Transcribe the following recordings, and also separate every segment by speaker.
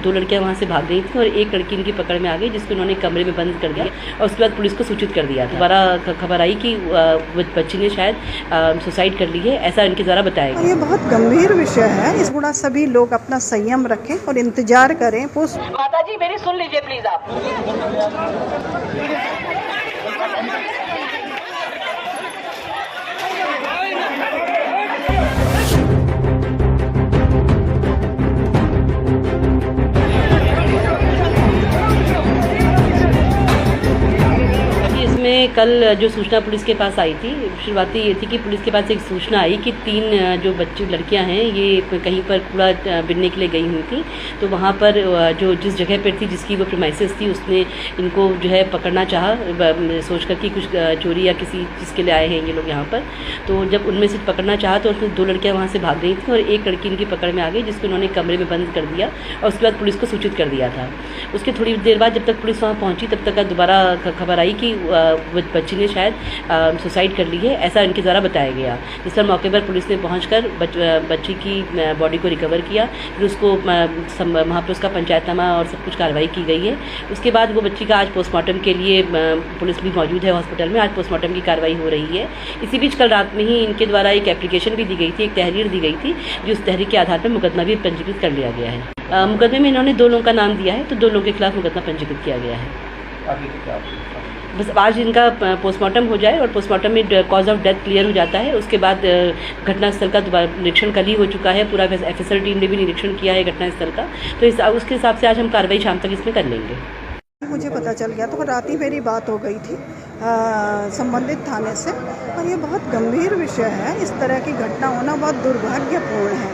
Speaker 1: दो लड़कियां वहां से भाग गई थी और एक लड़की इनकी पकड़ में आ गई, जिसको उन्होंने कमरे में बंद कर दिया और उसके बाद पुलिस को सूचित कर दिया। दोबारा खबर आई कि बच्ची ने शायद सुसाइड कर ली है, ऐसा इनके द्वारा बताया गया।
Speaker 2: ये बहुत गंभीर विषय है, इस थोड़ा सभी लोग अपना संयम रखें और इंतजार करें।
Speaker 1: माता जी मेरी सुन लीजिए प्लीज आप। में कल जो सूचना पुलिस के पास आई थी, शुरुआती ये थी कि पुलिस के पास एक सूचना आई कि 3 जो बच्ची लड़कियां हैं ये कहीं पर कूड़ा बिनने के लिए गई हुई थी। तो वहाँ पर जो जिस जगह पर थी, जिसकी वो प्रीमाइसेस थी, उसने इनको जो है पकड़ना चाहा, सोच कर कि कुछ चोरी या किसी चीज़ के लिए आए हैं ये लोग यहाँ पर। तो जब उनमें से पकड़ना चाहा तो उसमें 2 लड़कियाँ वहाँ से भाग गई थी और एक लड़की इनकी पकड़ में आ गई, जिसको उन्होंने कमरे में बंद कर दिया और उसके बाद पुलिस को सूचित कर दिया था। उसके थोड़ी देर बाद जब तक पुलिस वहाँ पहुँची तब तक दोबारा खबर आई कि बच्ची ने शायद सुसाइड कर ली है, ऐसा इनके द्वारा बताया गया। जिस पर मौके पर पुलिस ने पहुंचकर बच्ची की बॉडी को रिकवर किया, फिर उसको वहाँ पर उसका पंचायतनामा और सब कुछ कार्रवाई की गई है। उसके बाद वो बच्ची का आज पोस्टमार्टम के लिए पुलिस भी मौजूद है हॉस्पिटल में, आज पोस्टमार्टम की कार्रवाई हो रही है। इसी बीच कल रात में ही इनके द्वारा एक एप्लीकेशन भी दी गई थी, एक तहरीर दी गई थी, जो उस तहरीर के आधार पर मुकदमा भी पंजीकृत कर लिया गया है। मुकदमे में इन्होंने 2 लोगों का नाम दिया है, तो 2 लोगों के खिलाफ मुकदमा पंजीकृत किया गया है। बस आज इनका पोस्टमार्टम हो जाए और पोस्टमार्टम में कॉज ऑफ डेथ क्लियर हो जाता है। उसके बाद घटनास्थल का दोबारा निरीक्षण कल ही हो चुका है, पूरा एफएसएल टीम ने भी निरीक्षण किया है घटनास्थल का। तो उसके हिसाब से आज हम कार्रवाई शाम तक इसमें कर लेंगे।
Speaker 2: मुझे पता चल गया तो रात ही मेरी बात हो गई थी संबंधित थाने से, और ये बहुत गंभीर विषय है। इस तरह की घटना होना बहुत दुर्भाग्यपूर्ण है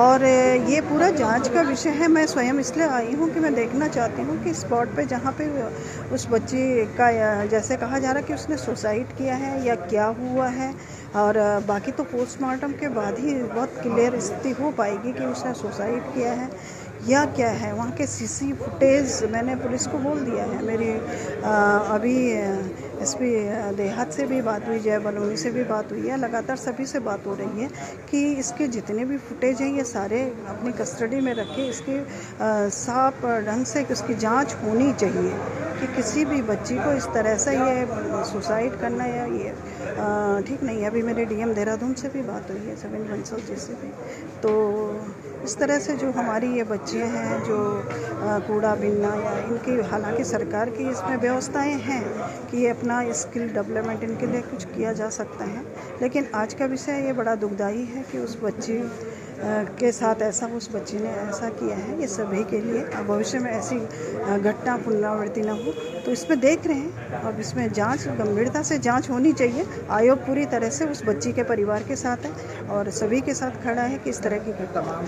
Speaker 2: और ये पूरा जांच का विषय है। मैं स्वयं इसलिए आई हूँ कि मैं देखना चाहती हूँ कि स्पॉट पे जहाँ पे उस बच्ची का जैसे कहा जा रहा है कि उसने सुसाइड किया है या क्या हुआ है, और बाकी तो पोस्टमार्टम के बाद ही बहुत क्लियर स्थिति हो पाएगी कि उसने सुसाइड किया है या क्या है। वहाँ के सीसी फुटेज मैंने पुलिस को बोल दिया है। मेरी अभी एसपी देहात से भी बात हुई, जय बलूनी से भी बात हुई है, लगातार सभी से बात हो रही है कि इसके जितने भी फुटेज हैं ये सारे अपनी कस्टडी में रखें। इसकी साफ ढंग से उसकी जांच होनी चाहिए कि किसी भी बच्ची को इस तरह से ये सुसाइड करना या ये ठीक नहीं है। अभी मेरे डीएम देहरादून से भी बात हुई है, सविन बंसल जी से भी। तो इस तरह से जो हमारी ये बच्चियाँ हैं जो कूड़ा बिनना या इनकी, हालांकि सरकार की इसमें व्यवस्थाएं हैं कि ये अपना स्किल डेवलपमेंट इनके लिए कुछ किया जा सकता है, लेकिन आज का विषय ये बड़ा दुखदाई है कि उस बच्ची के साथ ऐसा, उस बच्ची ने ऐसा किया है। ये सभी के लिए भविष्य में ऐसी घटना पुनरावृत्ति न हो, तो इसमें देख रहे हैं। अब इसमें जांच, गंभीरता से जांच होनी चाहिए। आयोग पूरी तरह से उस बच्ची के परिवार के साथ है और सभी के साथ खड़ा है कि इस तरह की घटना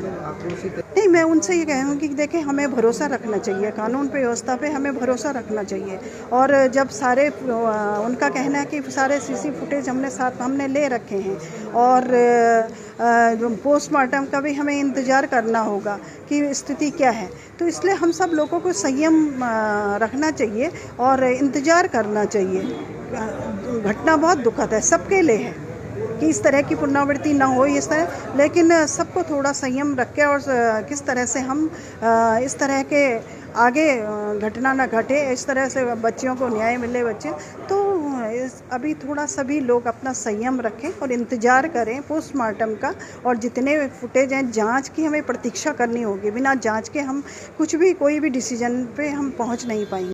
Speaker 2: नहीं। मैं उनसे ये कहूँगी कि देखें, हमें भरोसा रखना चाहिए, कानून पे, व्यवस्था पे हमें भरोसा रखना चाहिए। और जब सारे, उनका कहना है कि सारे सीसी फुटेज हमने ले रखे हैं और पोस्टमार्टम का भी हमें इंतज़ार करना होगा कि स्थिति क्या है, तो इसलिए हम सब लोगों को संयम रखना चाहिए और इंतज़ार करना चाहिए। घटना बहुत दुखद है, सबके लिए है कि इस तरह की पुनरावृत्ति ना हो इस तरह, लेकिन सबको थोड़ा संयम रख के और किस तरह से हम इस तरह के आगे घटना ना घटे, इस तरह से बच्चियों को न्याय मिले बच्चे। तो अभी थोड़ा सभी लोग अपना संयम रखें और इंतज़ार करें पोस्टमार्टम का, और जितने फुटेज हैं जांच की हमें प्रतीक्षा करनी होगी। बिना जांच के हम कुछ भी, कोई भी डिसीजन पे हम पहुंच नहीं पाएंगे।